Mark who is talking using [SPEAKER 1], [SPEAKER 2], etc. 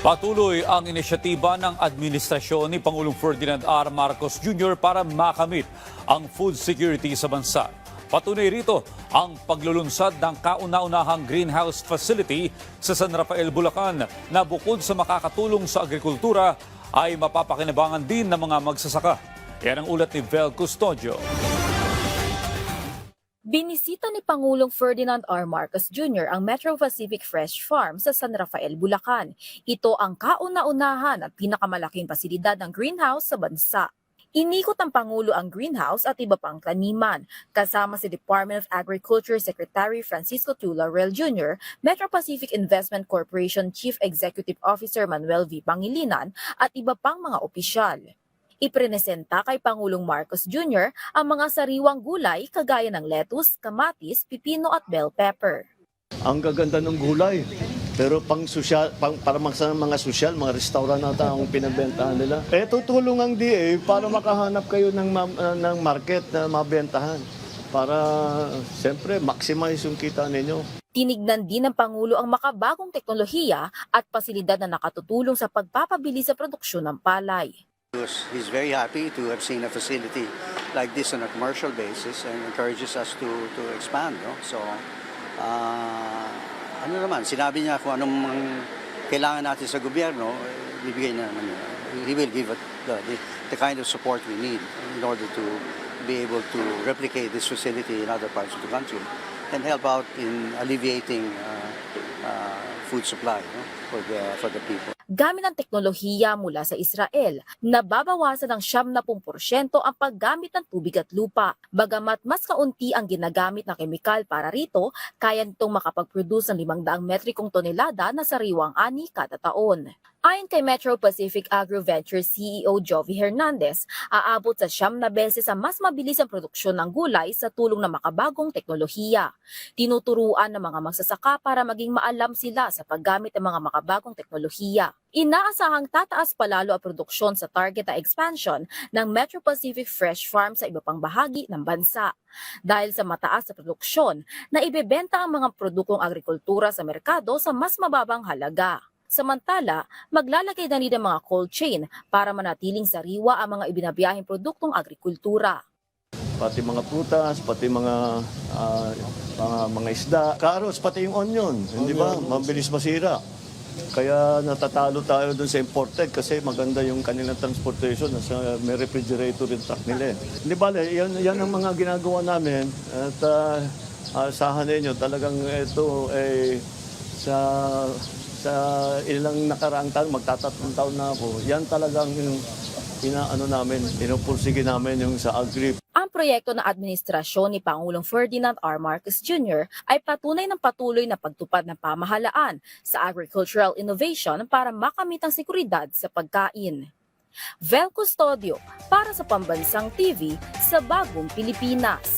[SPEAKER 1] Patuloy ang inisyatiba ng administrasyon ni Pangulong Ferdinand R. Marcos Jr. para makamit ang food security sa bansa. Patunay rito ang paglulunsad ng kauna-unahang greenhouse facility sa San Rafael, Bulacan na bukod sa makakatulong sa agrikultura ay mapapakinabangan din ng mga magsasaka. Yan ang ulat ni Vel Custodio.
[SPEAKER 2] Binisita ni Pangulong Ferdinand R. Marcos Jr. ang Metro Pacific Fresh Farm sa San Rafael, Bulacan. Ito ang kauna-unahan at pinakamalaking pasilidad ng greenhouse sa bansa. Inikot ng Pangulo ang greenhouse at iba pang taniman, kasama si Department of Agriculture Secretary Francisco Tiu Laurel Jr., Metro Pacific Investment Corporation Chief Executive Officer Manuel V. Pangilinan at iba pang mga opisyal. Iprenesenta kay Pangulong Marcos Jr. ang mga sariwang gulay kagaya ng lettuce, kamatis, pipino at bell pepper.
[SPEAKER 3] Ang gaganda ng gulay. Pero para sa mga sosyal, mga restaurant na ang pinagbentahan nila. Tutulong ang DA para makahanap kayo ng market na mabentahan. Para, siyempre, maximize yung kita ninyo.
[SPEAKER 2] Tinignan din ng Pangulo ang makabagong teknolohiya at pasilidad na nakatutulong sa pagpapabilis sa produksyon ng palay.
[SPEAKER 4] He's very happy to have seen a facility like this on a commercial basis and encourages us to expand. No? So, ano naman, sinabi niya kung anong kailangan natin sa gobyerno, bibigay na naman niya. He will give the kind of support we need in order to be able to replicate this facility in other parts of the country and help out in alleviating food supply, no? for the people.
[SPEAKER 2] Gamit ang teknolohiya mula sa Israel, nababawasan ng 70% ang paggamit ng tubig at lupa. Bagamat mas kaunti ang ginagamit na kemikal para rito, kaya nitong makapag-produce ng 500 metrikong tonelada na sariwang ani kada taon. Ayon kay Metro Pacific Agro Ventures CEO Jovi Hernandez, aabot sa 9 na beses ang mas mabilis ang produksyon ng gulay sa tulong ng makabagong teknolohiya. Tinuturuan ng mga magsasaka para maging maalam sila sa paggamit ng mga makabagong teknolohiya. Inaasahang tataas palalo ang produksyon sa target na expansion ng Metro Pacific Fresh Farm sa iba pang bahagi ng bansa. Dahil sa mataas na produksyon, na ibebenta ang mga produktong agrikultura sa merkado sa mas mababang halaga. Samantala, maglalagay na rin ng mga cold chain para manatiling sariwa ang mga ibinabiyahing produktong agrikultura.
[SPEAKER 3] Pati mga prutas, pati mga isda, carrots, pati yung onion, hindi ba? Mabilis masira. Kaya natatalo tayo dun sa imported kasi maganda yung kanilang transportation. May refrigerator yung truck nila. Hindi ba, yan ang mga ginagawa namin. At asahan ninyo, talagang ito ay sa ilang nakaraang taon, magtatatlong taon na ako, yan talagang pinupursige namin yung sa agri.
[SPEAKER 2] Ang proyekto ng administrasyon ni Pangulong Ferdinand R. Marcos Jr. ay patunay ng patuloy na pagtupad ng pamahalaan sa agricultural innovation para makamit ang seguridad sa pagkain. Vel Custodio para sa Pambansang TV sa Bagong Pilipinas.